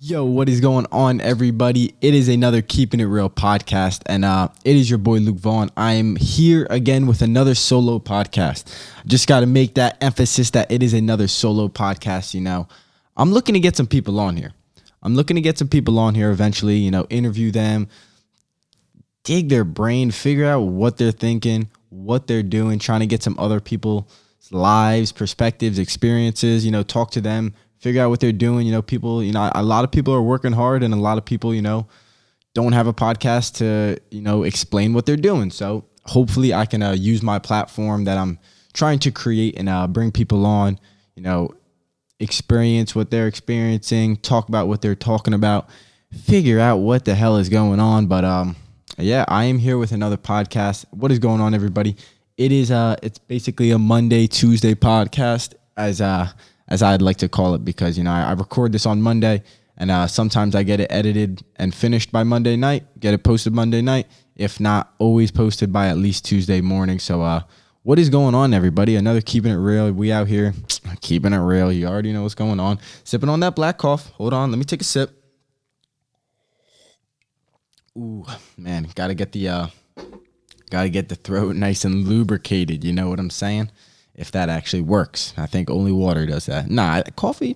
Yo, what is going on, everybody? It is another Keeping It Real podcast, and it is your boy Luke Vaughn. I am here again with another solo podcast. Just got to make that emphasis that it is another solo podcast. I'm looking to get some people on here. Eventually, interview them, dig their brain, figure out what they're thinking, what they're doing, trying to get some other people's lives, perspectives, experiences, talk to them, figure out what they're doing. People, a lot of people are working hard, and a lot of people, don't have a podcast to, explain what they're doing. So hopefully I can use my platform that I'm trying to create and bring people on, experience what they're experiencing, talk about what they're talking about, figure out what the hell is going on. But yeah, I am here with another podcast. What is going on, everybody? It is it's basically a Monday, Tuesday podcast, as I'd like to call it, because I record this on Monday, and sometimes I get it edited and finished by Monday night, get it posted Monday night, if not always posted by at least Tuesday morning. So what is going on, everybody? Another Keeping It Real. We out here keeping it real. You already know what's going on. Sipping on that black coffee. Hold on, let me take a sip. Ooh, man, gotta get the throat nice and lubricated. You know what I'm saying? If that actually works. I think only water does that. Nah, coffee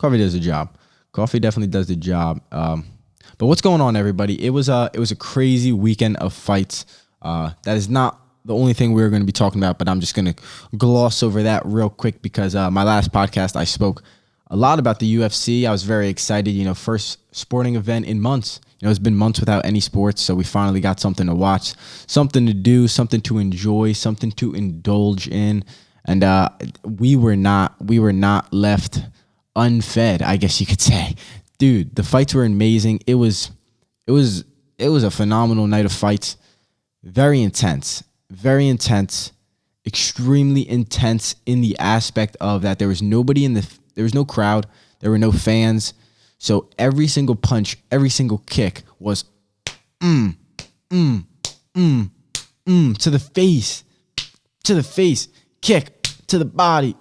does the job. Coffee definitely does the job. But what's going on, everybody? It was a crazy weekend of fights. That is not the only thing we're going to be talking about, but I'm just going to gloss over that real quick because my last podcast I spoke a lot about the UFC. I was very excited. First sporting event in months. It's been months without any sports, so we finally got something to watch, something to do, something to enjoy, something to indulge in. And we were not left unfed, I guess you could say. Dude, the fights were amazing. It was a phenomenal night of fights. Very intense, extremely intense in the aspect of that there was no crowd, there were no fans. So every single punch, every single kick was to the face, kick to the body,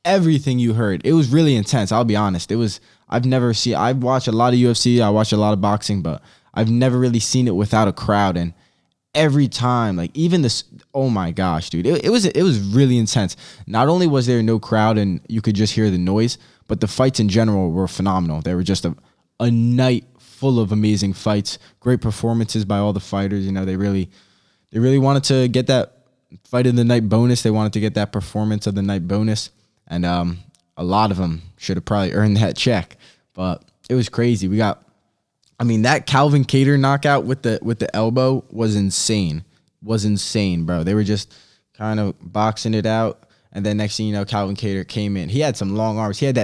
everything you heard. It was really intense. I'll be honest. I've watched a lot of UFC. I watch a lot of boxing, but I've never really seen it without a crowd. And every time, like even this, oh my gosh, dude, it was really intense. Not only was there no crowd and you could just hear the noise, but the fights in general were phenomenal. They were just a night full of amazing fights, great performances by all the fighters. They really wanted to get that fight of the night bonus. They wanted to get that performance of the night bonus. And a lot of them should have probably earned that check. But it was crazy. That Calvin Kattar knockout with the elbow was insane. Bro. They were just kind of boxing it out. And then next thing you know, Calvin Kattar came in. He had some long arms. He had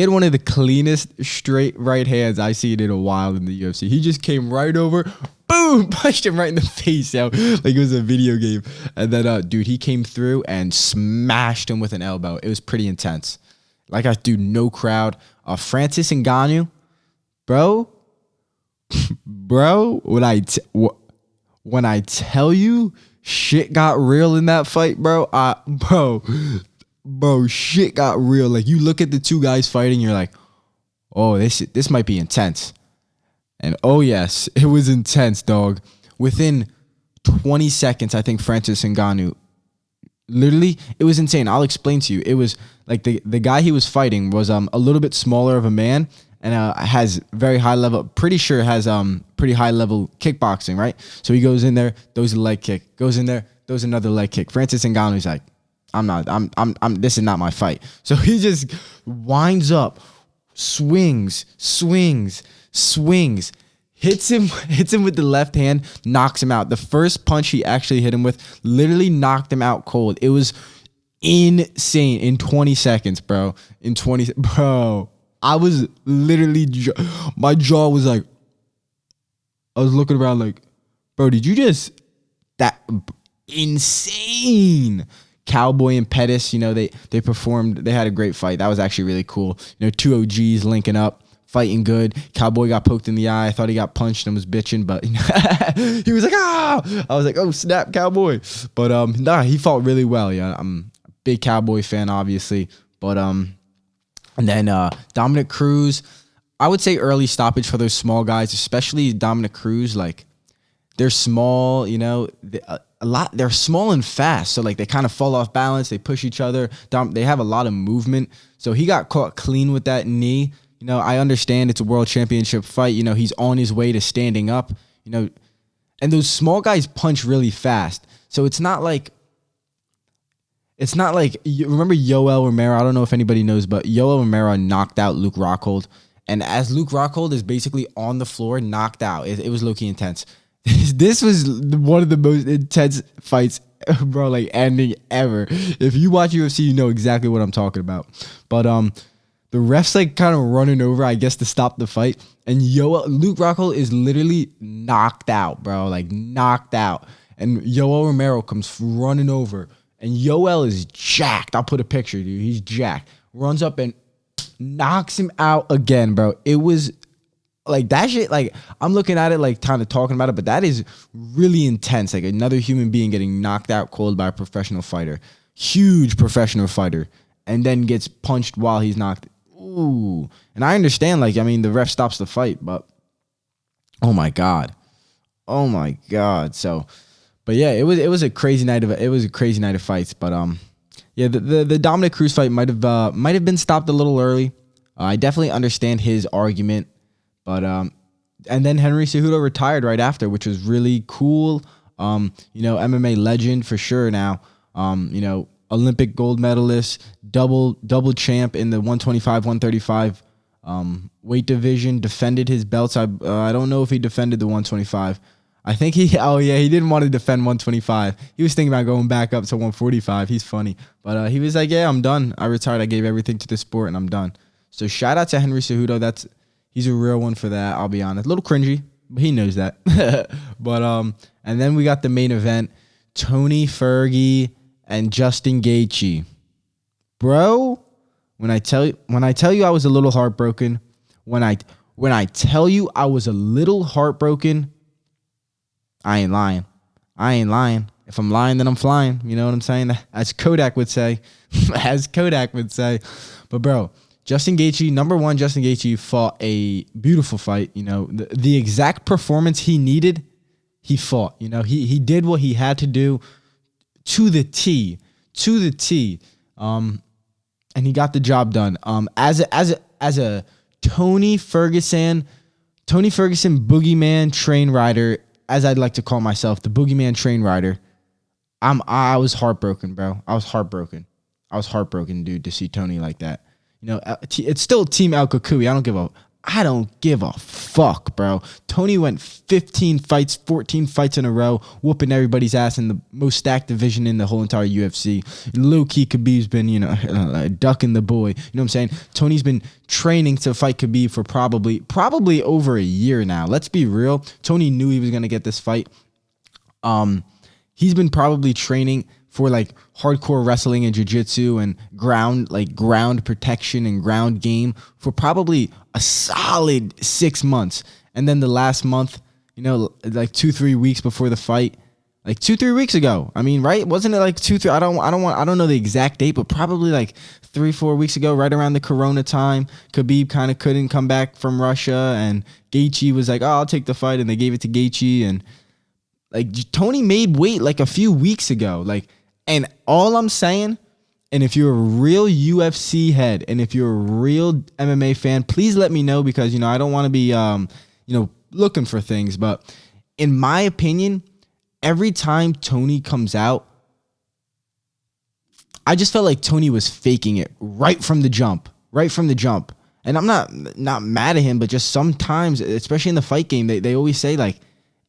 one of the cleanest straight right hands I seen in a while in the UFC. He just came right over, boom, punched him right in the face, like it was a video game. And then, dude, he came through and smashed him with an elbow. It was pretty intense. No crowd. Francis Ngannou, bro, when I tell you, shit got real in that fight, bro. Shit got real. Like, you look at the two guys fighting, you're like, oh, this might be intense. And oh yes, it was intense, dog. Within 20 seconds, I think Francis Ngannou, literally, it was insane. I'll explain to you. It was like the guy he was fighting was a little bit smaller of a man, and has very high level, pretty sure has pretty high level kickboxing, right? So he goes in there, throws a leg kick, goes in there, throws another leg kick. Francis Ngannou's like, this is not my fight. So he just winds up, swings, hits him with the left hand, knocks him out. The first punch he actually hit him with literally knocked him out cold. It was insane in 20 seconds, bro. Bro. I was literally, my jaw was like, I was looking around like, bro, did you just, that insane. Cowboy and Pettis, they performed, they had a great fight. That was actually really cool. Two OGs linking up, fighting good. Cowboy got poked in the eye. I thought he got punched and was bitching, but he was like, ah! I was like, oh, snap, Cowboy. But he fought really well. Yeah, I'm a big Cowboy fan, obviously. But and then Dominic Cruz, I would say early stoppage for those small guys, especially Dominic Cruz. Like, they're small, you know, they're small and fast. So like they kind of fall off balance. They push each other. They have a lot of movement. So he got caught clean with that knee. You know, I understand it's a world championship fight. You know, he's on his way to standing up, you know, and those small guys punch really fast. So it's not like, you remember Yoel Romero? I don't know if anybody knows, but Yoel Romero knocked out Luke Rockhold. And as Luke Rockhold is basically on the floor, knocked out, it was low-key intense. This was one of the most intense fights, bro, like ending ever. If you watch UFC, you know exactly what I'm talking about. But the ref's like kind of running over, I guess, to stop the fight. And Luke Rockhold is literally knocked out, bro, like knocked out. And Yoel Romero comes running over. And Yoel is jacked. I'll put a picture, dude. He's jacked. Runs up and knocks him out again, bro. It was like that shit. Like, I'm looking at it, like kind of talking about it, but that is really intense. Like another human being getting knocked out cold by a professional fighter, huge professional fighter, and then gets punched while he's knocked. Ooh. And I understand, like, I mean, the ref stops the fight, but oh my God. So, but yeah, it was a crazy night of fights. But yeah, the Dominic Cruz fight might have been stopped a little early. I definitely understand his argument, but and then Henry Cejudo retired right after, which was really cool. You know, MMA legend for sure now. You know, Olympic gold medalist, double champ in the 125, 135 weight division. Defended his belts. I don't know if he defended the 125. I think he didn't want to defend 125. He was thinking about going back up to 145. He's funny. But he was like, yeah, I'm done. I retired. I gave everything to the sport and I'm done. So shout out to Henry Cejudo. He's a real one for that. I'll be honest. A little cringy, but he knows that. But and then we got the main event, Tony Fergie and Justin Gaethje. Bro, when I tell you I was a little heartbroken, when I tell you I was a little heartbroken, I ain't lying. If I'm lying, then I'm flying. You know what I'm saying? As Kodak would say. But bro, Justin Gaethje fought a beautiful fight. You know, the exact performance he needed, he fought. You know, he did what he had to do to the T. And he got the job done. As a Tony Ferguson boogeyman train rider, as I'd like to call myself, the boogeyman train rider, I was heartbroken, bro. I was heartbroken, dude, to see Tony like that. You know, it's still Team El Cucuy. I don't give a fuck, bro. Tony went 14 fights in a row, whooping everybody's ass in the most stacked division in the whole entire UFC. Low-key, Khabib's been, you know, ducking the boy. You know what I'm saying? Tony's been training to fight Khabib for probably over a year now. Let's be real. Tony knew he was going to get this fight. He's been probably training for like hardcore wrestling and jiu-jitsu and ground protection and ground game for probably a solid 6 months. And then the last month, you know, like 2-3 weeks before the fight, like 2-3 weeks ago. I mean, right? Wasn't it like 2-3? I don't know the exact date, but probably like 3-4 weeks ago, right around the Corona time. Khabib kind of couldn't come back from Russia, and Gaethje was like, "Oh, I'll take the fight," and they gave it to Gaethje. And like Tony made weight like a few weeks ago, like. And all I'm saying, and if you're a real UFC head and if you're a real MMA fan, please let me know, because, you know, I don't want to be, looking for things. But in my opinion, every time Tony comes out, I just felt like Tony was faking it right from the jump. And I'm not mad at him, but just sometimes, especially in the fight game, they always say, like,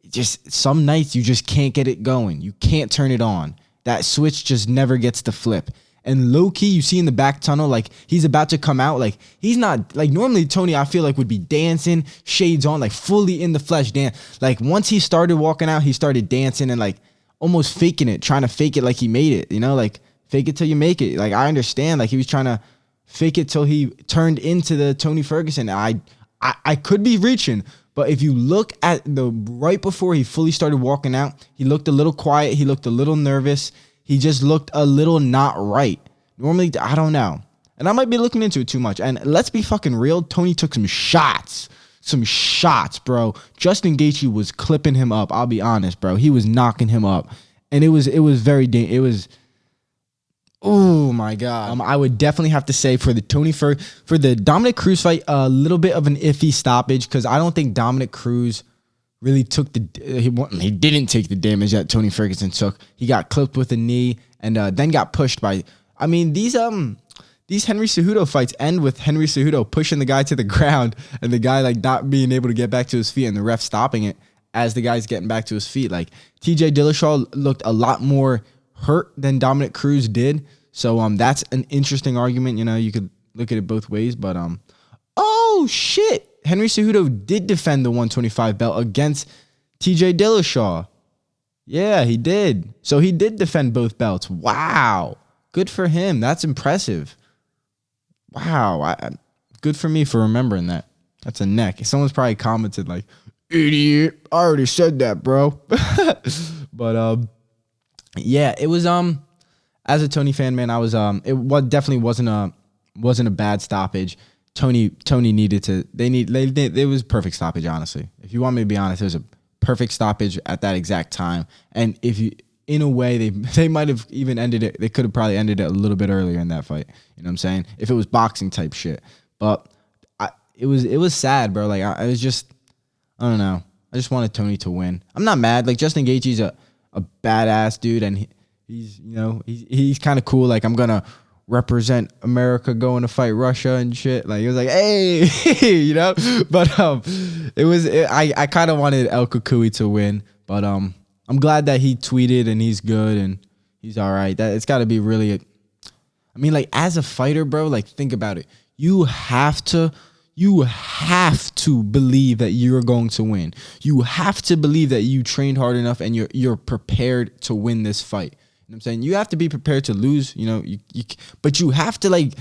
just some nights you just can't get it going. You can't turn it on. That switch just never gets to flip. And low-key, you see in the back tunnel, like, he's about to come out. Like, he's not, like, normally Tony, I feel like, would be dancing, shades on, like, fully in the flesh dance. Like, once he started walking out, he started dancing and, like, almost faking it, trying to fake it like he made it, you know? Like, fake it till you make it. Like, I understand. Like, he was trying to fake it till he turned into the Tony Ferguson. I could be reaching, but if you look at the right before he fully started walking out, he looked a little quiet. He looked a little nervous. He just looked a little not right. Normally, I don't know. And I might be looking into it too much. And let's be fucking real. Tony took some shots. Some shots, bro. Justin Gaethje was clipping him up. I'll be honest, bro. He was knocking him up. And it was very oh my God. I would definitely have to say for the Dominic Cruz fight, a little bit of an iffy stoppage, because I don't think Dominic Cruz really took he didn't take the damage that Tony Ferguson took. He got clipped with a knee and then got pushed by. I mean, these Henry Cejudo fights end with Henry Cejudo pushing the guy to the ground and the guy like not being able to get back to his feet and the ref stopping it as the guy's getting back to his feet. Like TJ Dillashaw looked a lot more hurt than Dominic Cruz did. So that's an interesting argument. You know, you could look at it both ways, but oh shit. Henry Cejudo did defend the 125 belt against TJ Dillashaw. Yeah, he did. So he did defend both belts. Wow. Good for him. That's impressive. Wow. Good for me for remembering that. That's a neck. Someone's probably commented like, idiot. I already said that, bro. But yeah, it was as a Tony fan, man, I was it definitely wasn't a bad stoppage. Tony needed to. It was a perfect stoppage, honestly. If you want me to be honest, it was a perfect stoppage at that exact time. And if you, in a way, they might have even ended it. They could have probably ended it a little bit earlier in that fight. You know what I'm saying? If it was boxing type shit. But it was sad, bro. Like I was just, I don't know. I just wanted Tony to win. I'm not mad. Like Justin Gaethje's a badass dude, and he's kind of cool. Like I'm gonna represent America going to fight Russia and shit. Like it was like, hey, you know. But I kind of wanted El Kukui to win, but I'm glad that he tweeted and he's good and he's all right. That it's got to be really. I mean, like as a fighter, bro. Like think about it. You have to believe that you're going to win. You have to believe that you trained hard enough and you're prepared to win this fight. You know what I'm saying? You have to be prepared to lose, you know, but you have to like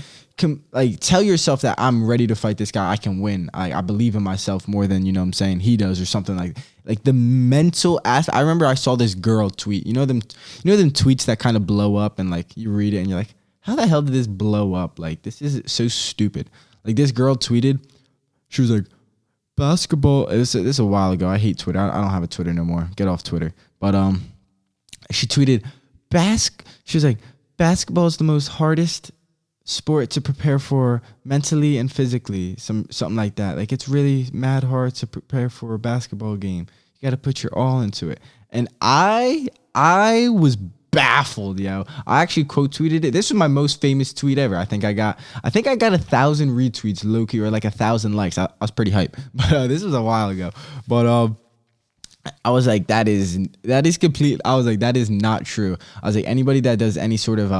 tell yourself that I'm ready to fight this guy. I can win. I believe in myself more than, you know what I'm saying, he does or something like the mental aspect. I remember I saw this girl tweet, you know them tweets that kind of blow up and like you read it and you're like, how the hell did this blow up? Like this is so stupid. Like this girl tweeted, she was like, basketball. This is a while ago. I hate Twitter. I don't have a Twitter no more. Get off Twitter. But she tweeted, she was like, basketball is the most hardest sport to prepare for mentally and physically. Something like that. Like it's really mad hard to prepare for a basketball game. You got to put your all into it. And I was baffled, yo. I actually quote tweeted it. This was my most famous tweet ever. I think I got 1,000 retweets, low-key, or like 1,000 likes. I was pretty hype. But this was a while ago. But I was like, that is complete. I was like, that is not true. I was like, anybody that does any sort of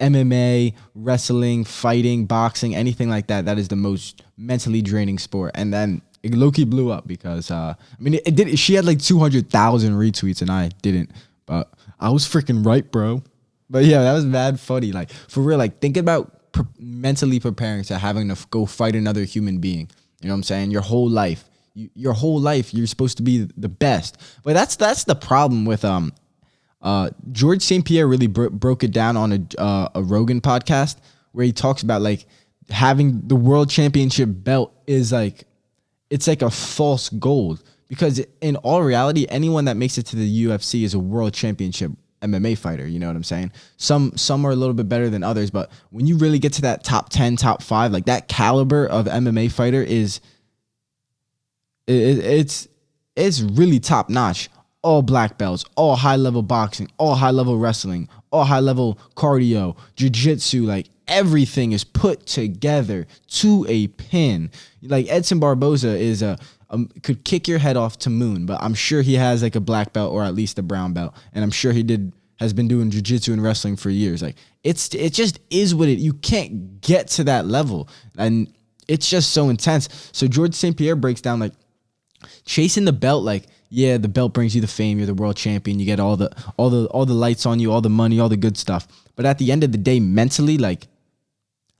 MMA, wrestling, fighting, boxing, anything like that, that is the most mentally draining sport. And then it low-key blew up because I mean it did. She had like 200,000 retweets and I didn't. But I was freaking right, bro. But yeah, that was mad funny. Like for real, like think about mentally preparing to having to go fight another human being. You know what I'm saying? Your whole life. Your whole life, you're supposed to be the best. But that's the problem with George St. Pierre really broke it down on a Rogan podcast where he talks about like having the world championship belt is like it's like a false goal, because in all reality, anyone that makes it to the UFC is a world championship MMA fighter. You know what I'm saying? Some are a little bit better than others, but when you really get to that top 10, top 5, like that caliber of MMA fighter is. It's really top notch. All black belts, all high level boxing, all high level wrestling, all high level cardio, jiu-jitsu, like everything is put together to a pin. Like Edson Barboza is could kick your head off to moon, but I'm sure he has like a black belt or at least a brown belt, and I'm sure has been doing jiu-jitsu and wrestling for years. Like it just is what you can't get to that level, and it's just so intense. So George St. Pierre breaks down like chasing the belt, like, yeah, the belt brings you the fame, you're the world champion, you get all the lights on you, all the money, all the good stuff. But at the end of the day, mentally, like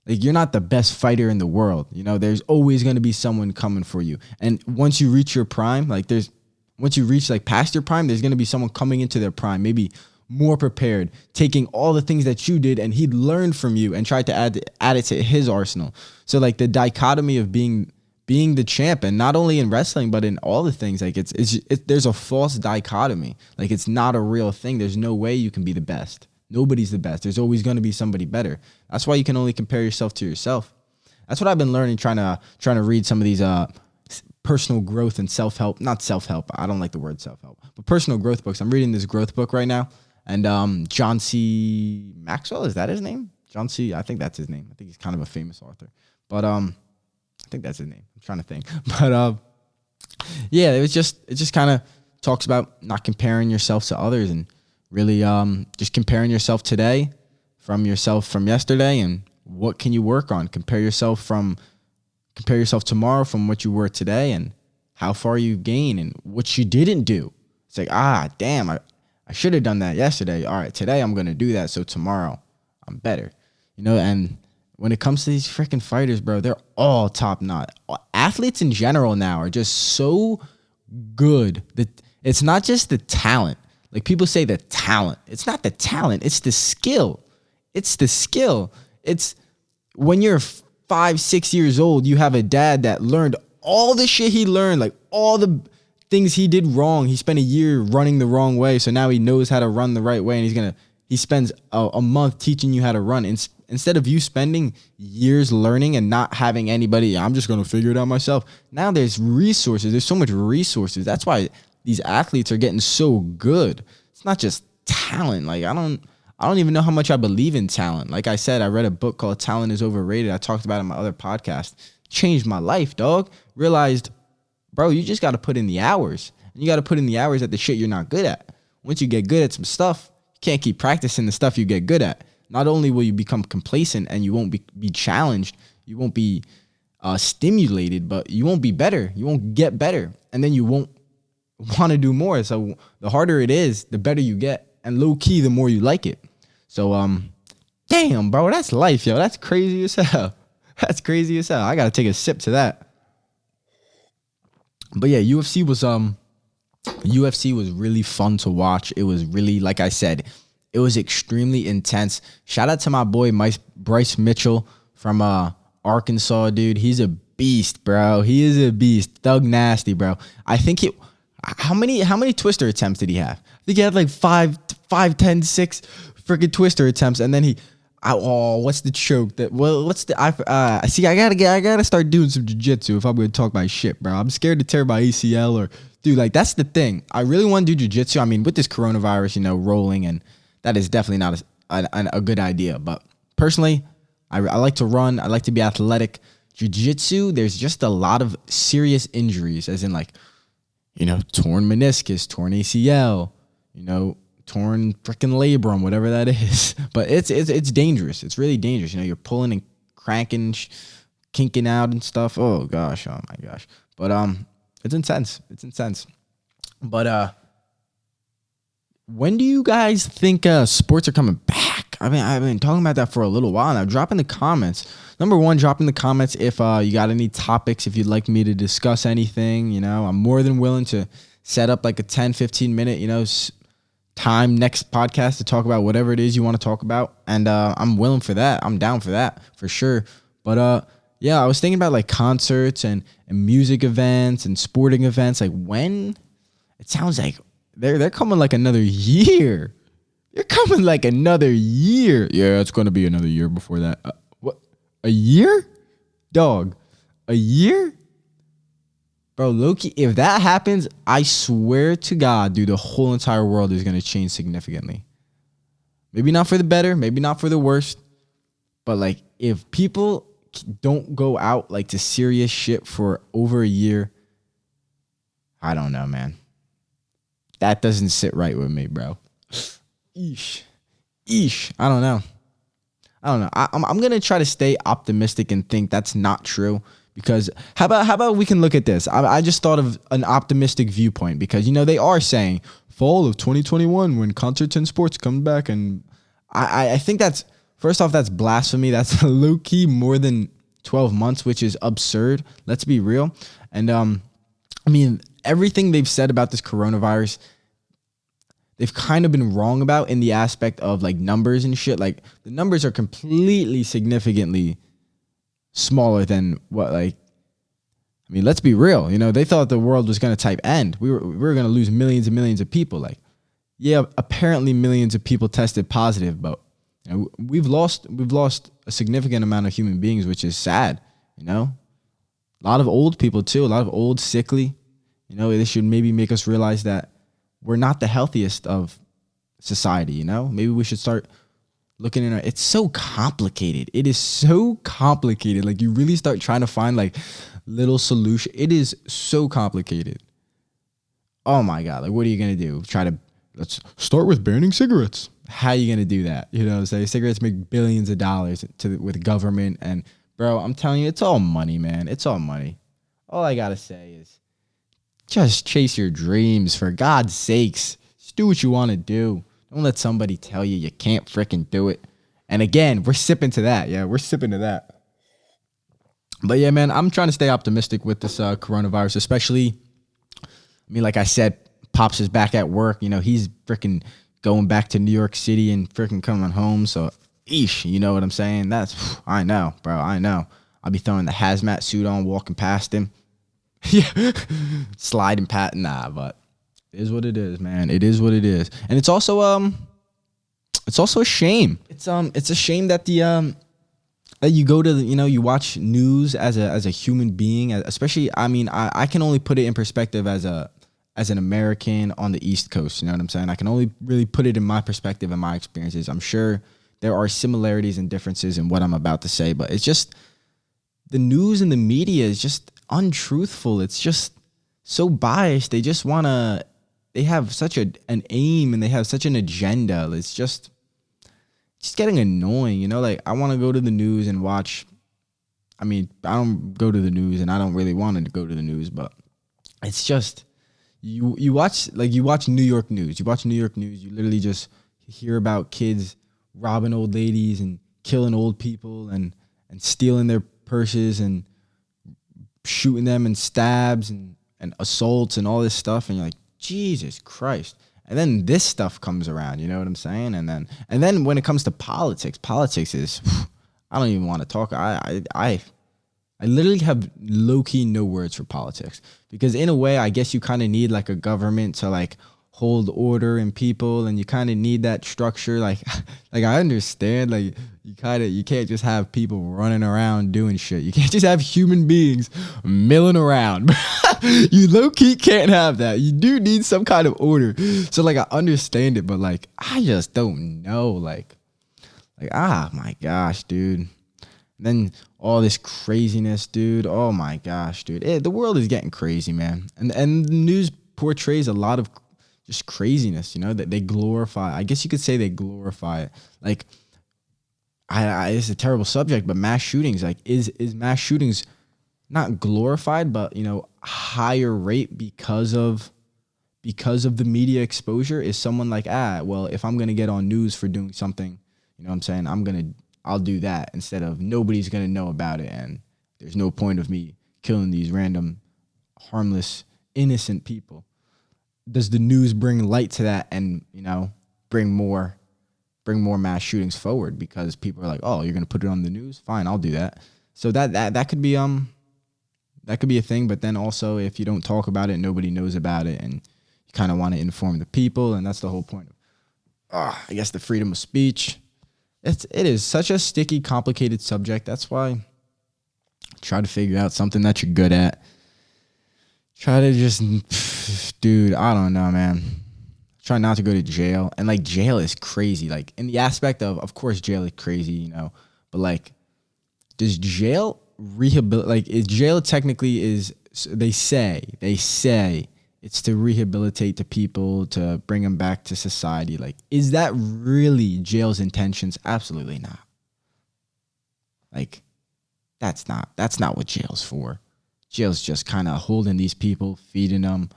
you're not the best fighter in the world. You know, there's always going to be someone coming for you. And once you reach your prime, once you reach like past your prime, there's going to be someone coming into their prime, maybe more prepared, taking all the things that you did and he'd learned from you and tried to add it to his arsenal. So like the dichotomy of being the champ, and not only in wrestling but in all the things, like there's a false dichotomy. Like it's not a real thing. There's no way you can be the best. Nobody's the best. There's always going to be somebody better. That's why you can only compare yourself to yourself. That's what I've been learning, trying to read some of these personal growth and self-help, not self-help, I don't like the word self-help, but personal growth books. I'm reading this growth book right now, and John C. Maxwell, is that his name? John C. I think that's his name. I think he's kind of a famous author, but I think that's his name. I'm trying to think, but yeah, it just kind of talks about not comparing yourself to others, and really just comparing yourself today from yesterday, and what can you work on. Compare yourself tomorrow from what you were today, and how far you gain and what you didn't do. It's like, damn, I should have done that yesterday. All right, today I'm going to do that, so tomorrow I'm better. And when it comes to these freaking fighters, bro, they're all top notch. Athletes in general now are just so good that it's not just the talent. Like people say the talent. It's not the talent. It's the skill. It's the skill. It's when you're 5-6 years old, you have a dad that learned all the shit he learned, like all the things he did wrong. He spent a year running the wrong way, so now he knows how to run the right way, and he spends a month teaching you how to run. Instead of you spending years learning and not having anybody, I'm just going to figure it out myself. Now there's resources. There's so much resources. That's why these athletes are getting so good. It's not just talent. Like I don't even know how much I believe in talent. Like I said, I read a book called Talent is Overrated. I talked about it in my other podcast. Changed my life, dog. Realized, bro, you just got to put in the hours. And you got to put in the hours at the shit you're not good at. Once you get good at some stuff, you can't keep practicing the stuff you get good at. Not only will you become complacent and you won't be challenged, you won't be stimulated, but you won't be better. You won't get better. And then you won't want to do more. So the harder it is, the better you get. And low key, the more you like it. So, damn, bro, that's life, yo. That's crazy as hell. That's crazy as hell. I gotta take a sip to that. But yeah, UFC was really fun to watch. It was really, like I said, it was extremely intense. Shout out to my boy Bryce Mitchell from Arkansas, dude. He's a beast, bro. He is a beast. Thug nasty, bro. I think how many twister attempts did he have? I think he had like 5, 10, 6 freaking twister attempts, and then what's the choke? I gotta start doing some jiu-jitsu if I'm gonna talk my shit, bro. I'm scared to tear my ACL or dude, like that's the thing. I really want to do jiu-jitsu. I mean, with this coronavirus, rolling, and that is definitely not a good idea. But personally, I like to run. I like to be athletic. Jiu-jitsu, there's just a lot of serious injuries, as in like, torn meniscus, torn ACL, torn freaking labrum, whatever that is. But it's dangerous. It's really dangerous. You're pulling and cranking, kinking out and stuff. Oh gosh, oh my gosh. But it's intense. It's intense. But when do you guys think sports are coming back? I mean, I've been talking about that for a little while now. Drop in the comments. Number one, drop in the comments if you got any topics, if you'd like me to discuss anything. I'm more than willing to set up like a 10, 15 minute, time next podcast to talk about whatever it is you want to talk about. And I'm willing for that. I'm down for that for sure. But yeah, I was thinking about like concerts and music events and sporting events. Like when it sounds like they're coming like another year. You're coming like another year. Yeah, it's going to be another year before that. What? A year? Dog. A year? Bro, Loki, if that happens, I swear to God, dude, the whole entire world is going to change significantly. Maybe not for the better, maybe not for the worst. But like, if people don't go out like to serious shit for over a year, I don't know, man. That doesn't sit right with me, bro. Eesh. I don't know. I'm gonna try to stay optimistic and think that's not true. Because how about we can look at this? I just thought of an optimistic viewpoint because they are saying fall of 2021 when concerts and sports come back, and I think that's first off that's blasphemy. That's low key more than 12 months, which is absurd. Let's be real. And I mean everything they've said about this coronavirus. they've kind of been wrong about in the aspect of like numbers and shit. Like the numbers are completely significantly smaller than what like, I mean, let's be real. You know, they thought the world was going to type end. We were going to lose millions and millions of people. Like, yeah, apparently millions of people tested positive, but you know, we've lost a significant amount of human beings, which is sad. You know, a lot of old people too, a lot of old, sickly. You know, this should maybe make us realize that we're not the healthiest of society. You know, maybe we should start looking in it's so complicated. It is so complicated. Like you really start trying to find like little solution. It is so complicated. Oh my God. Like, what are you going to do? Let's start with banning cigarettes. How are you going to do that? You know what I'm saying? Cigarettes make billions of dollars with government. And bro, I'm telling you, it's all money, man. It's all money. All I got to say is just chase your dreams, for God's sakes. Just do what you want to do. Don't let somebody tell you can't freaking do it. And again, we're sipping to that. Yeah, we're sipping to that. But yeah, man, I'm trying to stay optimistic with this coronavirus, especially, I mean, like I said, Pops is back at work. You know, he's freaking going back to New York City and freaking coming home. So, eesh, you know what I'm saying? I know, bro, I know. I'll be throwing the hazmat suit on, walking past him. Yeah, sliding pat, but it is what it is, man. It is what it is. And it's also a shame. It's a shame that that you go to you watch news as a human being, especially, I mean, I can only put it in perspective as an American on the East Coast. You know what I'm saying? I can only really put it in my perspective and my experiences. I'm sure there are similarities and differences in what I'm about to say, but it's just the news and the media is just untruthful. It's just so biased. They just they have such an aim and they have such an agenda. It's just getting annoying, you know? Like, I want to go to the news and watch. I mean, I don't go to the news and I don't really want to go to the news, but it's just, you watch New York news. You watch New York news, you literally just hear about kids robbing old ladies and killing old people and stealing their purses and shooting them and stabs and assaults and all this stuff. And you're like, Jesus Christ. And then this stuff comes around, you know what I'm saying? And then when it comes to politics is, I don't even want to talk. I literally have low-key no words for politics, because in a way, I guess you kind of need like a government to like hold order in people, and you kind of need that structure. Like I understand, like you can't just have people running around doing shit. You can't just have human beings milling around. You low-key can't have that. You do need some kind of order. So like I understand it, but like I just don't know. Like my gosh, dude. And then all this craziness, dude. Oh my gosh, dude. The world is getting crazy, man. And the news portrays a lot of just craziness, you know, that they glorify. I guess you could say they glorify it. Like, it's a terrible subject, but mass shootings, like, is mass shootings not glorified, but, you know, higher rate because of the media exposure? Is someone like, well, if I'm going to get on news for doing something, you know what I'm saying, I'll do that, instead of nobody's going to know about it, and there's no point of me killing these random, harmless, innocent people. Does the news bring light to that and, you know, bring more mass shootings forward, because people are like, oh, you're going to put it on the news? Fine, I'll do that. So that could be a thing. But then also, if you don't talk about it, nobody knows about it, and you kind of want to inform the people, and that's the whole point of, I guess, the freedom of speech. It is such a sticky, complicated subject. That's why try to figure out something that you're good at. Try to just, dude, I don't know, man. Try not to go to jail. And like, jail is crazy. Like, in the aspect of course, jail is crazy, you know, but like, does jail rehabilitate? Like, is jail technically they say it's to rehabilitate the people, to bring them back to society. Like, is that really jail's intentions? Absolutely not. Like, that's not what jail's for. Jail's just kind of holding these people, feeding them,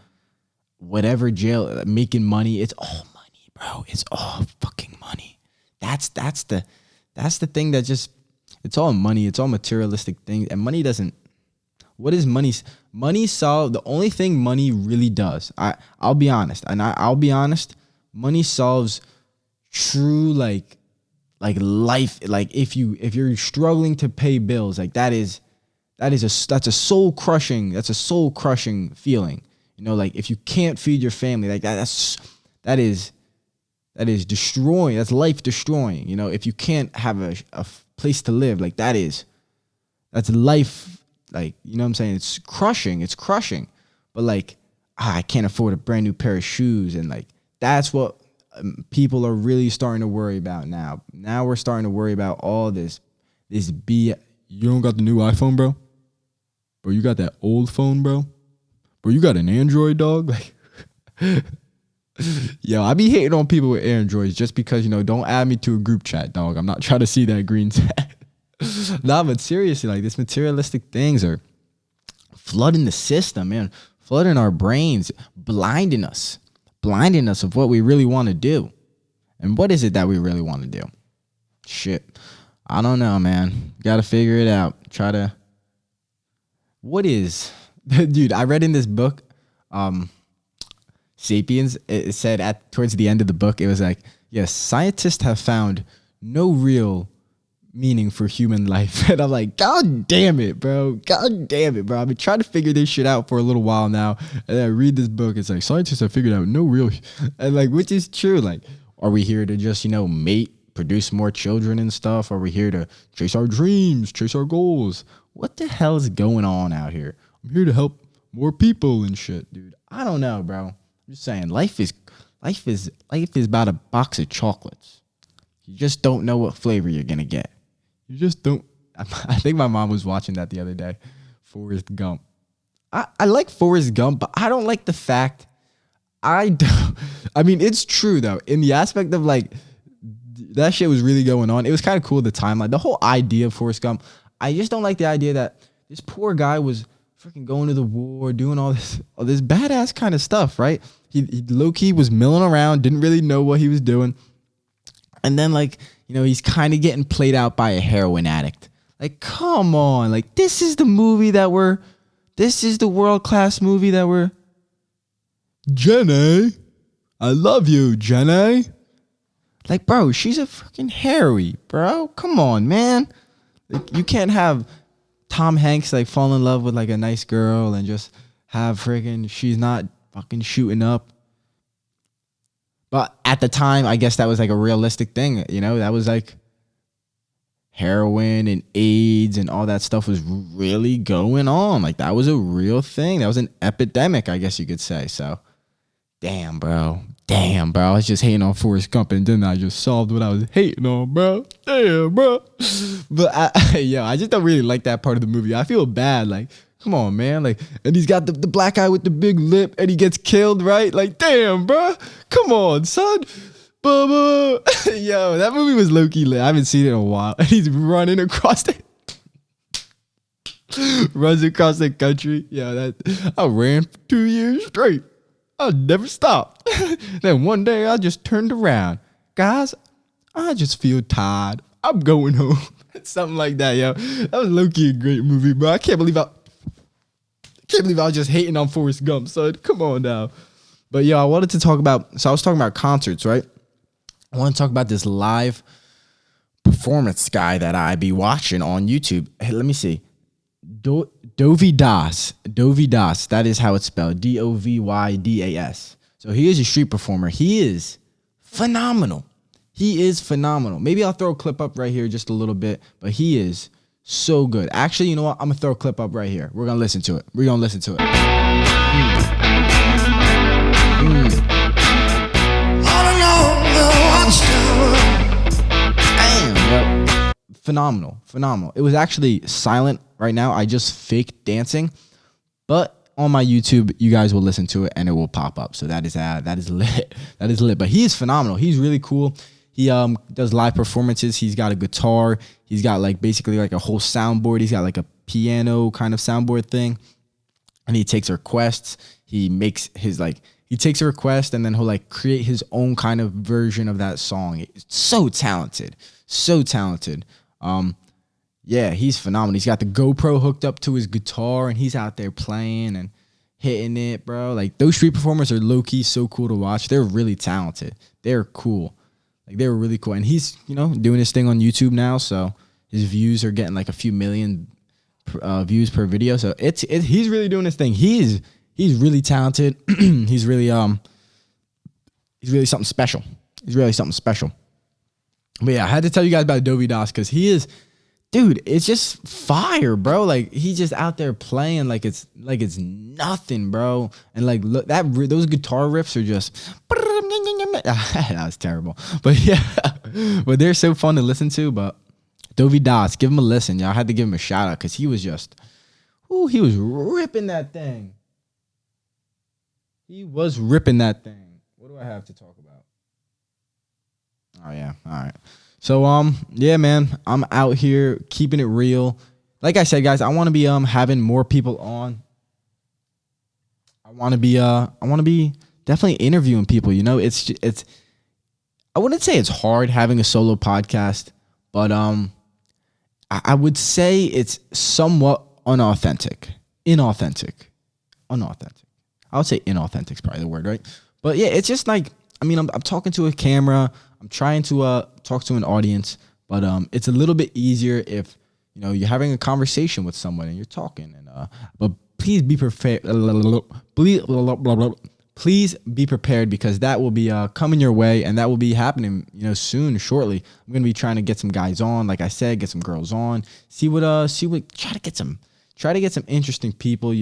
whatever. Jail, making money. It's all money, bro. It's all fucking money. That's the thing that just, it's all money. It's all materialistic things. And money doesn't, what is money? Money solve, the only thing money really does, I'll be honest, and I'll be honest, money solves true like life. Like if you're struggling to pay bills, like that's a soul crushing feeling. You know, like if you can't feed your family, like that is destroying. That's life destroying. You know, if you can't have a place to live, like that's life. Like, you know what I'm saying? It's crushing. But like, I can't afford a brand new pair of shoes. And like, that's what people are really starting to worry about now. Now we're starting to worry about all this BS. You don't got the new iPhone, bro? Bro, you got that old phone, bro? Bro, you got an Android, dog? Like, yo, I be hating on people with Androids just because, you know, don't add me to a group chat, dog. I'm not trying to see that green tag. Nah, but seriously, like, this materialistic things are flooding the system, man. Flooding our brains, blinding us of what we really want to do. And what is it that we really want to do? Shit. I don't know, man. Got to figure it out. Dude, I read in this book, Sapiens, it said towards the end of the book, it was like, yes, scientists have found no real meaning for human life. And I'm like, God damn it, bro. I've been trying to figure this shit out for a little while now. And then I read this book. It's like, scientists have figured out no real, and like, which is true. Like, are we here to just, you know, mate, produce more children and stuff? Are we here to chase our dreams, chase our goals? What the hell is going on out here? I'm here to help more people and shit, dude. I don't know, bro. I'm just saying, life is about a box of chocolates. You just don't know what flavor you're gonna get. You just don't. I think my mom was watching that the other day. Forrest Gump. I like Forrest Gump, but I don't like the fact. I mean, it's true though. In the aspect of like, that shit was really going on. It was kind of cool at the time. Like the whole idea of Forrest Gump. I just don't like the idea that this poor guy was freaking going to the war, doing all this badass kind of stuff, right? He low-key was milling around, didn't really know what he was doing. And then, like, you know, he's kind of getting played out by a heroin addict. Like, come on. Like, this is the world-class movie that we're... Jenny, I love you, Jenny. Like, bro, she's a freaking Harry, bro. Come on, man. Like, you can't have Tom Hanks, like, fall in love with, like, a nice girl and just have freaking... She's not fucking shooting up. But at the time, I guess that was like a realistic thing. You know, that was like heroin and AIDS and all that stuff was really going on. Like that was a real thing. That was an epidemic, I guess you could say. So, damn, bro. I was just hating on Forrest Gump and then I just solved what I was hating on, bro. Damn, bro. But I just don't really like that part of the movie. I feel bad. Like, come on, man. Like, and he's got the black guy with the big lip and he gets killed, right? Like, damn, bro. Come on, son. Bubba. Yo, that movie was low-key lit. I haven't seen it in a while. And he's running across runs across the country. Yeah, I ran for 2 years straight. I never stopped. Then one day I just turned around. Guys, I just feel tired. I'm going home. Something like that, yo. That was low-key a great movie, bro. I can't believe I was just hating on Forrest Gump, son. Come on now. But yo, I was talking about concerts, right? I want to talk about this live performance guy that I be watching on YouTube. Hey, let me see. Dovey Das. That is how it's spelled. Dovydas. So he is a street performer. He is phenomenal. Maybe I'll throw a clip up right here just a little bit, but he is so good. Actually, you know what? I'm going to throw a clip up right here. We're going to listen to it. Damn, yep. Phenomenal. It was actually silent right now. I just faked dancing. But on my YouTube, you guys will listen to it and it will pop up. So that is lit. That is lit. But he is phenomenal. He's really cool. He does live performances. He's got a guitar. He's got like basically like a whole soundboard. He's got like a piano kind of soundboard thing. And he takes requests. He takes a request and then he'll like create his own kind of version of that song. It's so talented. Yeah, he's phenomenal. He's got the GoPro hooked up to his guitar and he's out there playing and hitting it, bro. Like those street performers are low key so cool to watch. They're really talented. They're cool. Like they were really cool. And he's, doing his thing on YouTube now. So his views are getting like a few million views per video. So he's really doing his thing. He's really talented. he's really something special. He's really something special. But yeah, I had to tell you guys about Dovey Das because he is, dude, it's just fire, bro. Like he's just out there playing like it's nothing, bro. And like look, those guitar riffs are just that was terrible. But yeah, but they're so fun to listen to. But Dovey Das, give him a listen, y'all. I had to give him a shout out because he was just, he was ripping that thing. He was ripping that thing. What do I have to talk about? Oh yeah, all right. So yeah, man, I'm out here keeping it real. Like I said, guys, I want to be having more people on. I want to be definitely interviewing people. It's I wouldn't say it's hard having a solo podcast, but I would say it's somewhat inauthentic. I would say inauthentic is probably the word, right? But yeah, it's just like, I'm talking to a camera. I'm trying to talk to an audience, but it's a little bit easier if you're having a conversation with someone and you're talking. And but please be prepared. Please be prepared because that will be coming your way, and that will be happening soon, shortly. I'm gonna be trying to get some guys on, like I said, get some girls on, try to get some interesting people.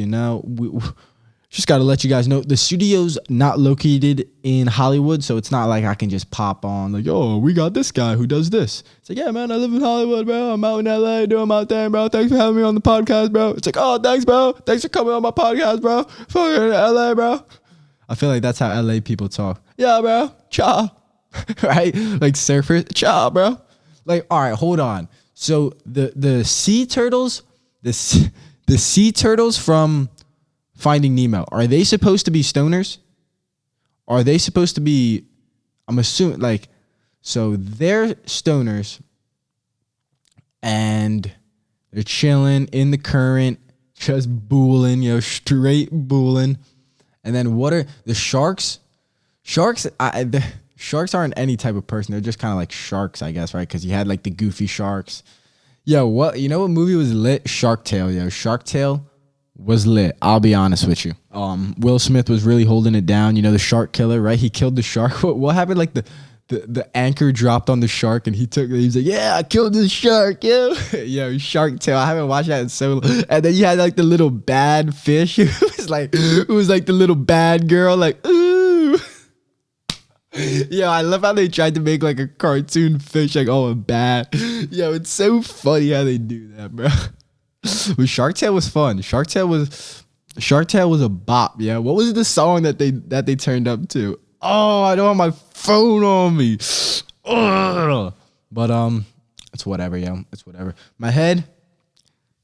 Just got to let you guys know the studio's not located in Hollywood, so it's not like I can just pop on like, oh, we got this guy who does this. It's like, yeah, man, I live in Hollywood, bro. I'm out in LA doing my thing, bro. Thanks for having me on the podcast, bro. It's like, oh, thanks, bro. Thanks for coming on my podcast, bro. Fucking LA, bro. I feel like that's how LA people talk. Yeah, bro. Cha. Right? Like surfers. Cha, bro. Like, all right, hold on. So the sea turtles, the sea turtles from Finding Nemo, are they supposed to be stoners? Are they supposed to be, I'm assuming, like, so they're stoners and they're chilling in the current, just booling, straight booling. And then what are the sharks? The sharks aren't any type of person. They're just kind of like sharks, I guess, right? Because you had like the goofy sharks. Yo, what movie was lit? Shark Tale, yo. Shark Tale was lit. I'll be honest with you. Will Smith was really holding it down. The shark killer, right? He killed the shark. What happened? Like the anchor dropped on the shark and he was like, yeah, I killed this shark, yo. Yo, Shark Tale. I haven't watched that in so long. And then you had like the little bad fish. It was like the little bad girl, like, ooh. Yo, I love how they tried to make like a cartoon fish, like, oh, bad. Yo, it's so funny how they do that, bro. But Shark Tale was fun. Shark Tale was a bop. Yeah. What was the song that they turned up to? Oh, I don't have my phone on me. Ugh. But it's whatever, yo. It's whatever. My head.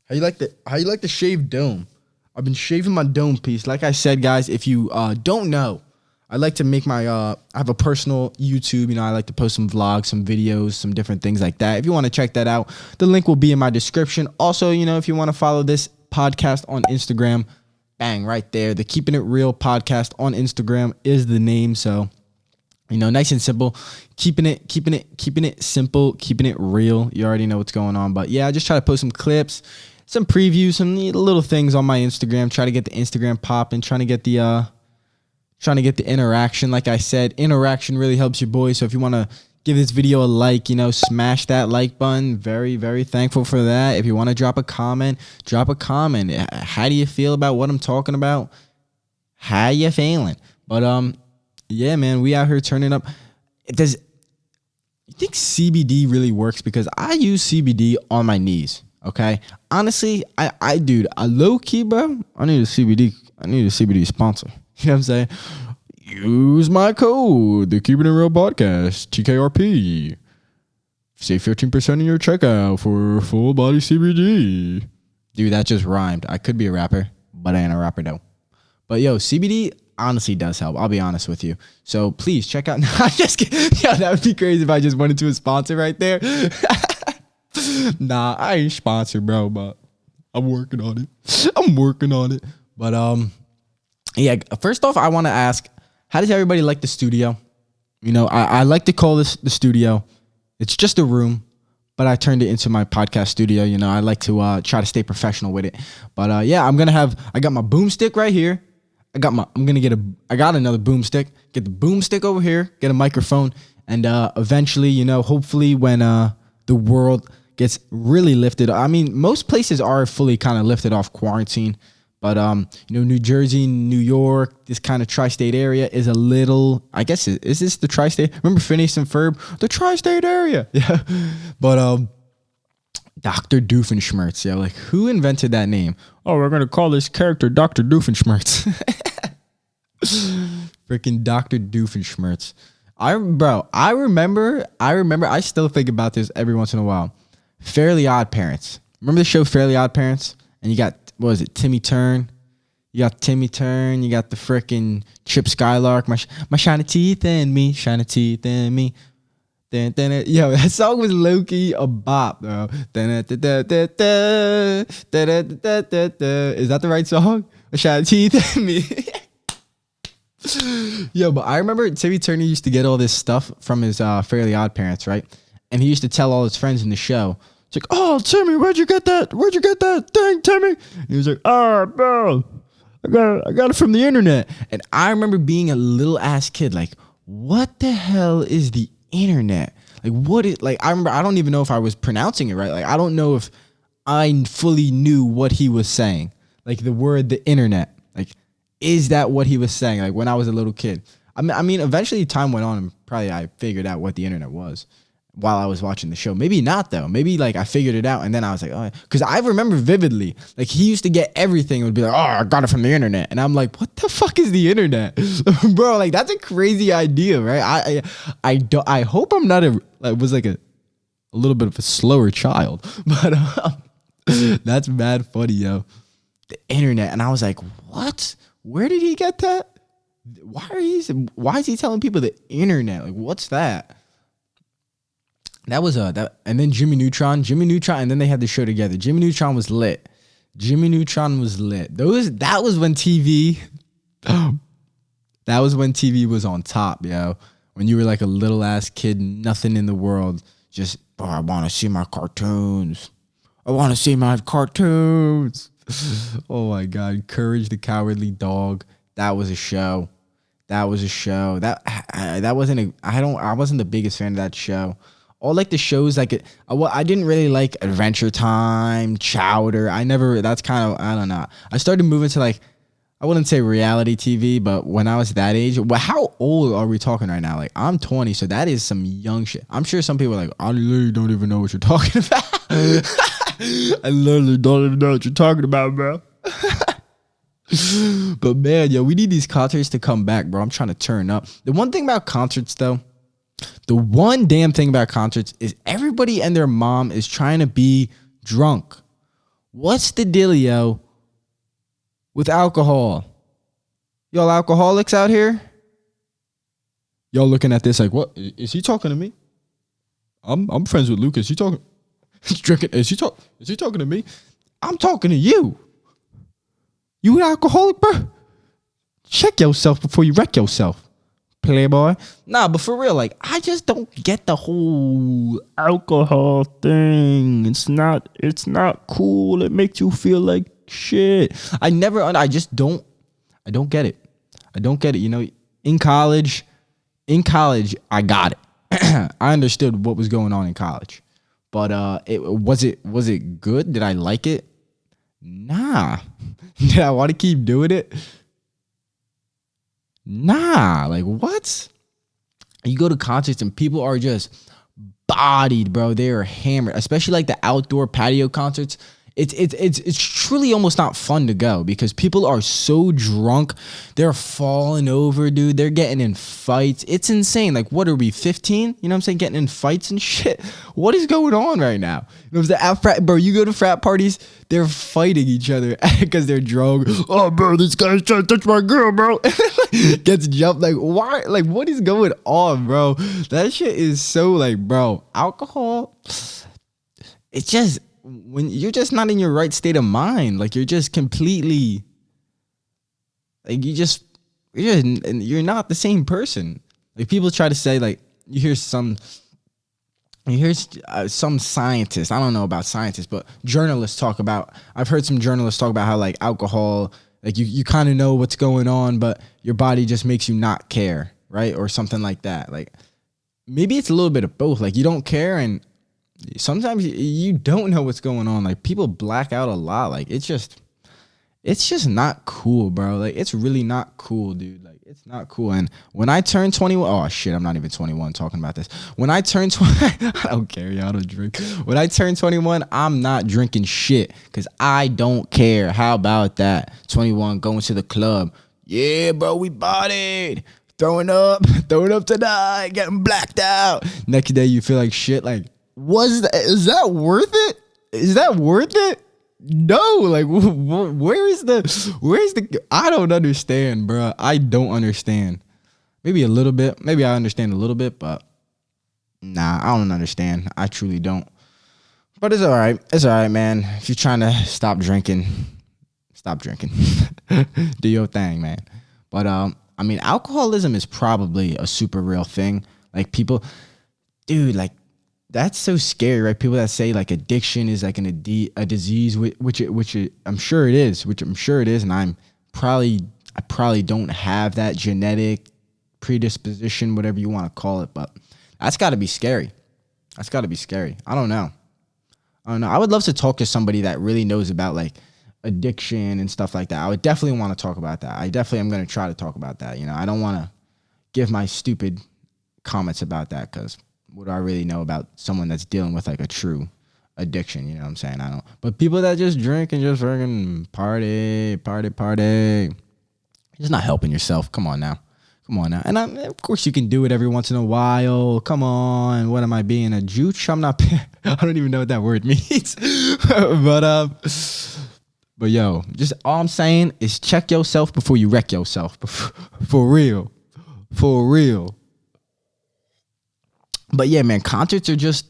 How you like the shaved dome? I've been shaving my dome piece. Like I said, guys, if you don't know, I like to make my I have a personal YouTube. I like to post some vlogs, some videos, some different things like that. If you want to check that out, the link will be in my description. Also, if you want to follow this podcast on Instagram, bang, right there. The Keeping It Real podcast on Instagram is the name. So, nice and simple. Keeping it simple, keeping it real. You already know what's going on. But yeah, I just try to post some clips, some previews, some little things on my Instagram. Try to get the Instagram popping, trying to get the interaction. Like I said, interaction really helps your boy. So if you want to give this video a like, smash that like button. Very, very thankful for that. If you want to drop a comment, drop a comment. How do you feel about what I'm talking about? How you feeling? But yeah, man, we out here turning up. You think CBD really works? Because I use CBD on my knees. Okay, honestly, I low key, bro. I need a CBD sponsor. You know what I'm saying? Use my code, the Keepin' It Real podcast, TKRP. Save 15% in your checkout for full body CBD. Dude, that just rhymed. I could be a rapper, but I ain't a rapper though. But yo, CBD honestly does help. I'll be honest with you. So please check out. No, I'm just kidding. Yeah, that would be crazy if I just went into a sponsor right there. Nah, I ain't sponsored, bro, but I'm working on it. But Yeah, first off, I want to ask, how does everybody like the studio? You know, I like to call this the studio. It's just a room, but I turned it into my podcast studio. You know, I like to try to stay professional with it. But yeah, I got my boomstick right here. I got another boomstick. Get the boomstick over here, get a microphone, and eventually, you know, hopefully when the world gets really lifted. I mean, most places are fully kind of lifted off quarantine. But you know, New Jersey, New York, this kind of tri-state area is a little. I guess is this the tri-state? Remember Phineas and Ferb, the tri-state area. Yeah, but Dr. Doofenshmirtz. Yeah, like who invented that name? Oh, we're gonna call this character Dr. Doofenshmirtz. Freaking Dr. Doofenshmirtz. I remember. I still think about this every once in a while. Fairly Odd Parents. Remember the show Fairly Odd Parents? And you got, what was it, Timmy Turn? You got Timmy Turn. You got the freaking Chip Skylark. My shiny teeth and me. Shiny teeth and me. Yo, that song was low-key a bop, bro. Is that the right song? My shiny teeth and me. Yo, but I remember Timmy Turner used to get all this stuff from his Fairly Odd Parents, right? And he used to tell all his friends in the show, it's like, oh, Timmy, where'd you get that? Where'd you get that thing, Timmy? And he was like, oh, bro, I got it from the internet. And I remember being a little ass kid, like, what the hell is the internet? I remember, I don't even know if I was pronouncing it right. Like, I don't know if I fully knew what he was saying. Like, the word, the internet. Like, is that what he was saying? Like, when I was a little kid. I mean, eventually time went on and probably I figured out what the internet was while I was watching the show. Maybe not though. Maybe like I figured it out and then I was like, oh, because I remember vividly, like he used to get everything and would be like, oh, I got it from the internet. And I'm like, what the fuck is the internet? Bro, like that's a crazy idea, right? I hope I'm not a little bit of a slower child, but that's mad funny, yo. The internet. And I was like, what? Where did he get that? Why is he telling people the internet? Like, what's that? That was that, and then Jimmy Neutron, and then they had the show together. Jimmy Neutron was lit. That was when TV. That was when TV was on top, yo. When you were like a little ass kid, nothing in the world, just I want to see my cartoons. Oh my God, Courage the Cowardly Dog. That was a show. I wasn't the biggest fan of that show. All like the shows like I didn't really like Adventure Time, Chowder. That's kind of, I don't know. I started moving to like, I wouldn't say reality TV, but when I was that age, well, how old are we talking right now? Like I'm 20, so that is some young shit. I'm sure some people are like, I literally don't even know what you're talking about. I literally don't even know what you're talking about, bro. But man, yo, we need these concerts to come back, bro. I'm trying to turn up. The one thing about concerts though, the one damn thing about concerts is everybody and their mom is trying to be drunk. What's the dealio with alcohol? Y'all alcoholics out here? Y'all looking at this like, what? Is he talking to me? I'm friends with Lucas. He talking? He's drinking. Is he talking to me? I'm talking to you. You an alcoholic, bro? Check yourself before you wreck yourself. Playboy. Nah, but for real, like I just don't get the whole alcohol thing. It's not cool. It makes you feel like shit. I don't get it. You know, in college, I got it. I understood what was going on in college. But was it good? Did I like it? Nah. Did I want to keep doing it? Nah, like what? You go to concerts and people are just bodied, bro. They are hammered, especially like the outdoor patio concerts. It's truly almost not fun to go because people are so drunk. They're falling over, dude. They're getting in fights. It's insane. Like, what are we, 15? You know what I'm saying? Getting in fights and shit. What is going on right now? You know what I'm saying? Bro, you go to frat parties, they're fighting each other because they're drunk. Oh, bro, this guy's trying to touch my girl, bro. Gets jumped. Like, why? Like, what is going on, bro? That shit is so like, bro, alcohol. It's just, when you're just not in your right state of mind, like you're just completely Like you're not the same person. Like people try to say like some scientists. I don't know about scientists, but journalists talk about. I've heard some journalists talk about how like alcohol, like you kind of know what's going on, but your body just makes you not care, right, or something like that. Like maybe it's a little bit of both. Like you don't care, and sometimes you don't know what's going on. Like people black out a lot. Like it's just not cool, bro. Like it's really not cool, dude. Like it's not cool. And when I turn 21, oh shit, I'm not even 21 talking about this. When I turn 20, I don't care, y'all. I don't drink. When I turn 21, I'm not drinking shit because I don't care. How about that? 21, going to the club. Yeah, bro, we partied. Throwing up tonight, getting blacked out. Next day, you feel like shit. Like, is that worth it? Is that worth it? No, like where's the I don't understand, bro. I don't understand. Maybe a little bit. Maybe I understand a little bit, but nah, I don't understand. I truly don't. But it's all right. It's all right, man. If you're trying to stop drinking, stop drinking. Do your thing, man. But I mean, alcoholism is probably a super real thing. Like people, dude, like that's so scary, right? People that say like addiction is like a disease, which I'm sure it is, and I probably don't have that genetic predisposition, whatever you want to call it, but that's got to be scary. That's got to be scary. I don't know. I would love to talk to somebody that really knows about like addiction and stuff like that. I would definitely want to talk about that. I definitely am going to try to talk about that. You know, I don't want to give my stupid comments about that because what do I really know about someone that's dealing with like a true addiction? You know what I'm saying? I don't. But people that just drink and just freaking party, just not helping yourself. Come on now. And of course you can do it every once in a while. Come on. What am I being, a jooch? I'm not. I don't even know what that word means. But yo, just all I'm saying is check yourself before you wreck yourself. For real. But yeah, man, concerts are just,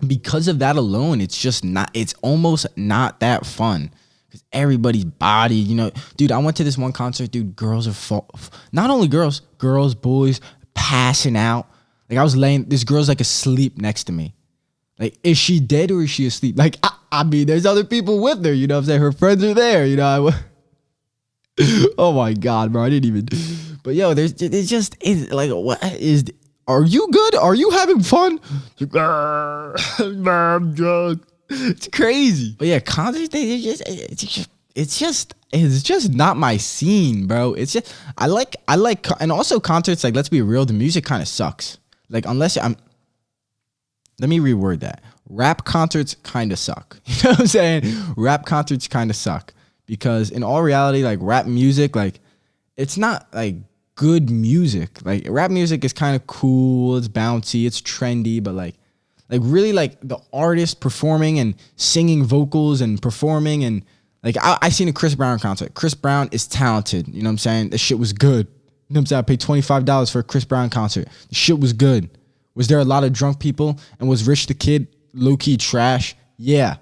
because of that alone, it's almost not that fun. Because everybody's body, you know, dude, I went to this one concert, dude, girls are, not only girls, boys, passing out. Like I was this girl's like asleep next to me. Like, is she dead or is she asleep? Like, I mean, there's other people with her, you know what I'm saying? Her friends are there, you know. Oh my God, bro, I didn't even, but yo, it's like, what is, are you good? Are you having fun? I'm drunk. It's crazy. But yeah, concerts, it's just not my scene, bro. It's just, I like, and also concerts, like, let's be real, the music kind of sucks. Like, let me reword that. Rap concerts kind of suck. You know what I'm saying? Rap concerts kind of suck because in all reality, like rap music, like it's not like good music. Like rap music is kind of cool, it's bouncy, it's trendy, but like really like the artist performing and singing vocals and performing, and like I seen a Chris Brown concert. Chris Brown is talented, you know what I'm saying? The shit was good. You know what I'm saying? I paid $25 for a Chris Brown concert. The shit was good. Was there a lot of drunk people, and was Rich the Kid low-key trash? Yeah,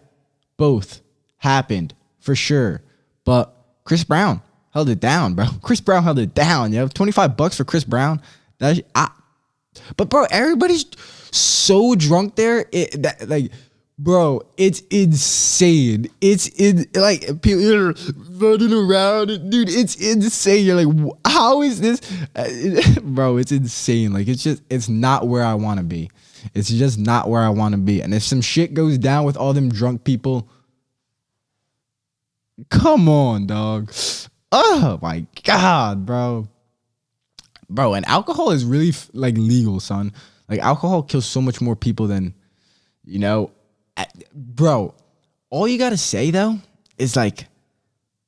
both happened for sure. But Chris Brown held it down, bro. Chris Brown held it down, yo. $25 for Chris Brown. But bro, everybody's so drunk there. Bro, it's insane. Like people are running around, dude. It's insane. You're like, how is this, bro? It's insane. Like it's not where I want to be. It's just not where I want to be. And if some shit goes down with all them drunk people, come on, dog. Oh my God, bro. And alcohol is really like legal, son. Like alcohol kills so much more people than, you know. Bro, all you gotta say though is like,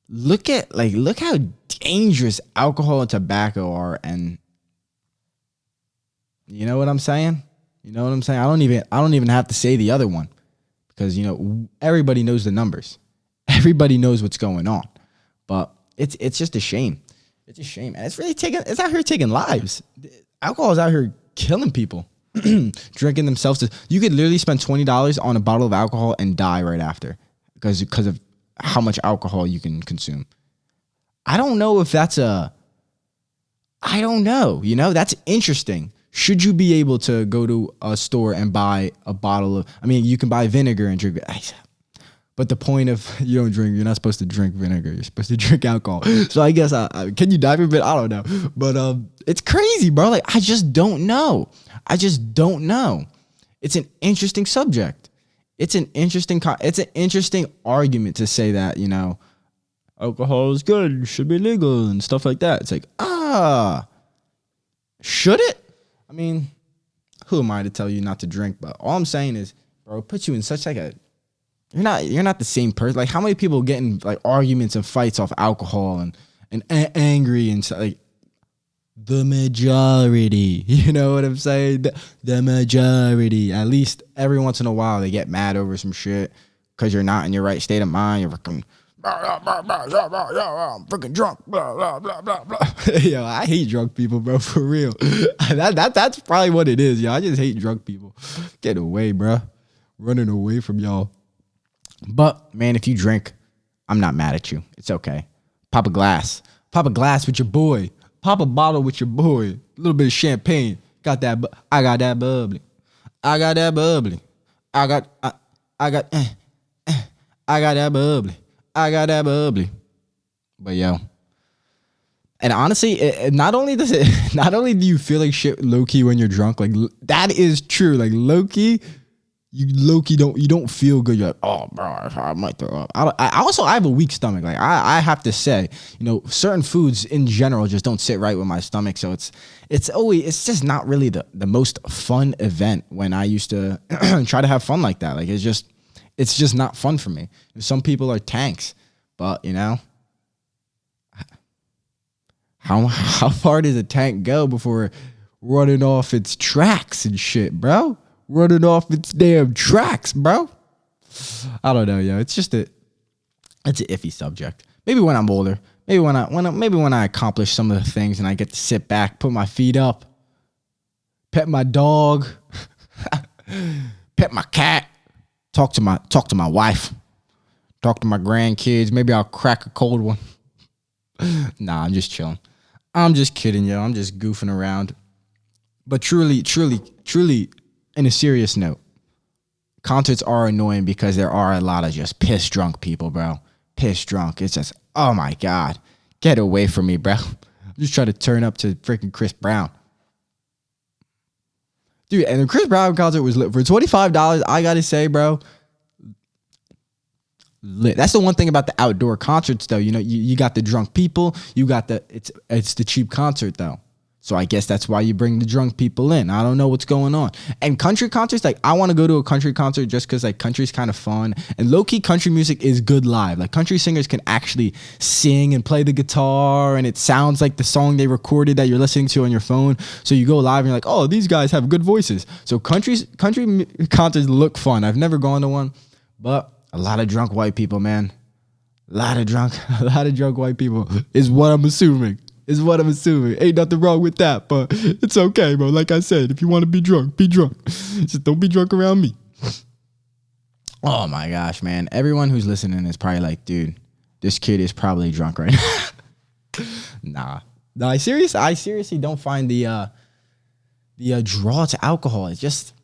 look how dangerous alcohol and tobacco are, and you know what I'm saying? I don't even have to say the other one, because you know everybody knows the numbers, everybody knows what's going on, but it's just a shame. It's a shame, and it's out here taking lives. Alcohol is out here killing people. Drinking themselves you could literally spend $20 on a bottle of alcohol and die right after because of how much alcohol you can consume. I don't know if that's I don't know. That's interesting. Should you be able to go to a store and buy a bottle of, you can buy vinegar and drink it. But the point of you're not supposed to drink vinegar. You're supposed to drink alcohol. So I guess, can you dive a bit? I don't know. But it's crazy, bro. Like, I just don't know. It's an interesting subject. It's an interesting argument to say that, alcohol is good, should be legal and stuff like that. It's like, should it? Who am I to tell you not to drink? But all I'm saying is, bro, it puts you in such like you're not the same person. Like, how many people get in like arguments and fights off alcohol and angry and stuff? Like, the majority, you know what I'm saying? The majority, at least every once in a while, they get mad over some shit because you're not in your right state of mind. You're freaking, I'm freaking drunk, blah, blah, blah, blah, blah. Yo, I hate drunk people, bro, for real. That's probably what it is, yo. I just hate drunk people. Get away, bro. Running away from y'all. But, man, if you drink, I'm not mad at you. It's okay. Pop a glass. Pop a glass with your boy. Pop a bottle with your boy. A little bit of champagne. I got that bubbly. I got that bubbly. I got that bubbly. I got that bubbly. But yo, and honestly, not only do you feel like shit low key when you're drunk, like that is true. Like low key, you don't feel good. You're like, oh bro, I might throw up. I have a weak stomach. Like I have to say, certain foods in general just don't sit right with my stomach. So it's just not really the most fun event when I used to try to have fun like that. Like it's just not fun for me. Some people are tanks, but how far does a tank go before running off its tracks and shit, bro? Running off its damn tracks, bro. I don't know, yo. It's an iffy subject. Maybe when I'm older. Maybe when I accomplish some of the things and I get to sit back, put my feet up, pet my dog, pet my cat, talk to my wife, talk to my grandkids. Maybe I'll crack a cold one. Nah, I'm just chilling. I'm just kidding, yo. I'm just goofing around. But truly, in a serious note, concerts are annoying because there are a lot of just piss drunk people, bro. Piss drunk. It's just, oh my God. Get away from me, bro. I'm just trying to turn up to freaking Chris Brown. Dude, and the Chris Brown concert was lit. For $25, I gotta say, bro, lit. That's the one thing about the outdoor concerts, though. You got the drunk people. You got it's the cheap concert, though. So I guess that's why you bring the drunk people in. I don't know what's going on. And country concerts, like I want to go to a country concert just because like country's kind of fun. And low-key country music is good live. Like country singers can actually sing and play the guitar and it sounds like the song they recorded that you're listening to on your phone. So you go live and you're like, oh, these guys have good voices. So country concerts look fun. I've never gone to one, but a lot of drunk white people, man. A lot of drunk white people is what I'm assuming. Ain't nothing wrong with that, but it's okay, bro. Like I said, if you want to be drunk, be drunk. Just don't be drunk around me. Oh my gosh, man. Everyone who's listening is probably like, dude, this kid is probably drunk right now. Nah. I seriously don't find the draw to alcohol. It's just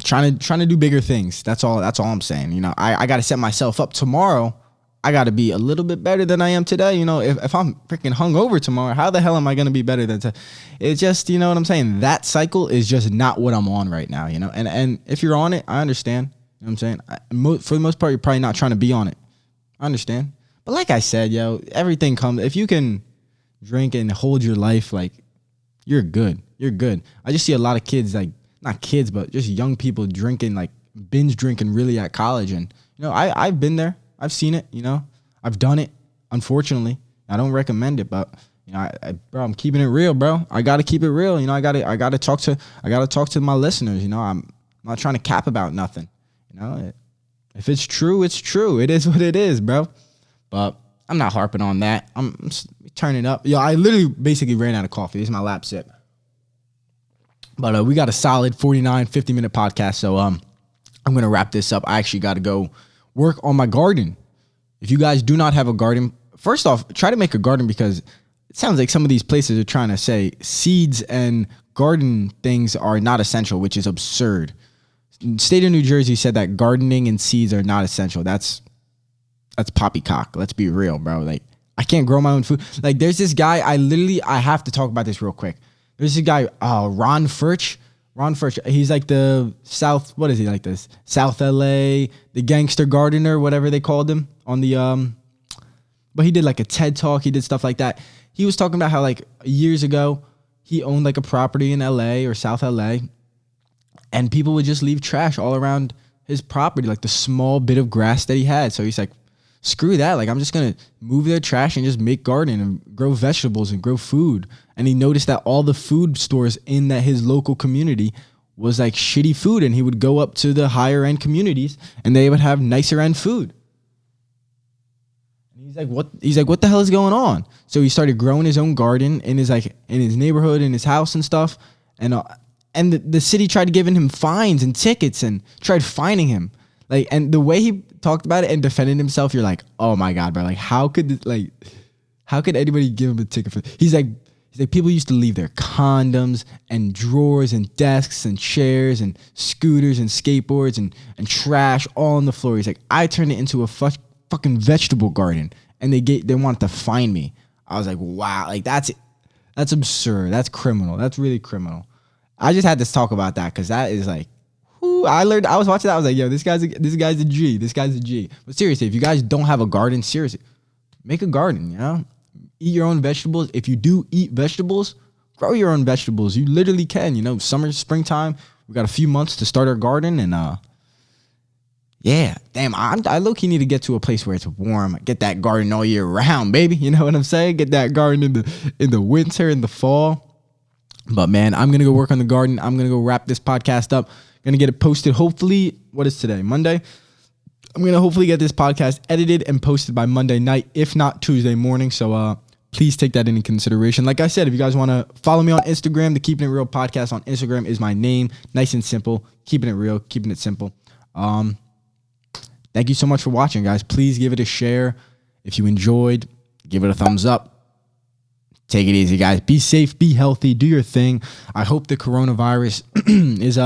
trying to do bigger things. That's all I'm saying. I got to set myself up tomorrow. I got to be a little bit better than I am today. If I'm freaking hungover tomorrow, how the hell am I going to be better than today? It's just, you know what I'm saying? That cycle is just not what I'm on right now, And if you're on it, I understand. You know what I'm saying? For the most part, you're probably not trying to be on it. I understand. But like I said, yo, everything comes. If you can drink and hold your life, like, you're good. You're good. I just see a lot of kids, like, not kids, but just young people drinking, like, binge drinking really at college. And, I've been there. I've seen it, I've done it. Unfortunately, I don't recommend it, but bro, I'm keeping it real, bro. I got to keep it real. I got to talk to my listeners. I'm not trying to cap about nothing. If it's true, it's true. It is what it is, bro. But I'm not harping on that. I'm turning up. Yo, I literally basically ran out of coffee. This is my lap sip. But we got a solid 50-minute podcast. So I'm going to wrap this up. I actually got to go work on my garden. If you guys do not have a garden, first off, try to make a garden, because it sounds like some of these places are trying to say seeds and garden things are not essential, which is absurd. State of New Jersey said that gardening and seeds are not essential. That's poppycock. Let's be real, bro. Like, I can't grow my own food. Like, there's this guy, I have to talk about this real quick. There's this guy, Ron Furch. He's like the South, what is he, like this? South LA, the gangster gardener, whatever they called him on the, but he did like a TED talk. He did stuff like that. He was talking about how like years ago, he owned like a property in LA or South LA, and people would just leave trash all around his property, like the small bit of grass that he had. So he's like, screw that. Like, I'm just going to move their trash and just make garden and grow vegetables and grow food. And he noticed that all the food stores in that his local community was like shitty food. And he would go up to the higher end communities and they would have nicer end food. And he's like, what the hell is going on? So he started growing his own garden in his neighborhood, in his house and stuff. And the city tried giving him fines and tickets and tried fining him. Like, and the way he talked about it and defended himself, you're like, oh my God, bro. Like, how could anybody give him a ticket for this? He's like, people used to leave their condoms and drawers and desks and chairs and scooters and skateboards and trash all on the floor. He's like, I turned it into a fucking vegetable garden, and they wanted to fine me. I was like, wow, like that's absurd. That's criminal. That's really criminal. I just had to talk about that because that is like, I was watching that. I was like, yo, this guy's a G. This guy's a G. But seriously, if you guys don't have a garden, seriously, make a garden, you know? Eat your own vegetables. If you do eat vegetables, grow your own vegetables. You literally can, you know, summer, springtime. We got a few months to start our garden, and yeah, damn, I low-key need to get to a place where it's warm. Get that garden all year round, baby. You know what I'm saying? Get that garden in the winter, in the fall. But man, I'm going to go work on the garden. I'm going to go wrap this podcast up. Going to get it posted. Hopefully, what is today? Monday? I'm going to hopefully get this podcast edited and posted by Monday night, if not Tuesday morning. So please take that into consideration. Like I said, if you guys want to follow me on Instagram, the Keeping It Real podcast on Instagram is my name. Nice and simple. Keeping it real. Keeping it simple. Thank you so much for watching, guys. Please give it a share. If you enjoyed, give it a thumbs up. Take it easy, guys. Be safe, be healthy, do your thing. I hope the coronavirus is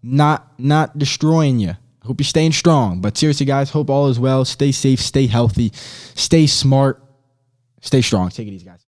not destroying you. I hope you're staying strong. But seriously, guys, hope all is well. Stay safe, stay healthy, stay smart, stay strong. Take it easy, guys.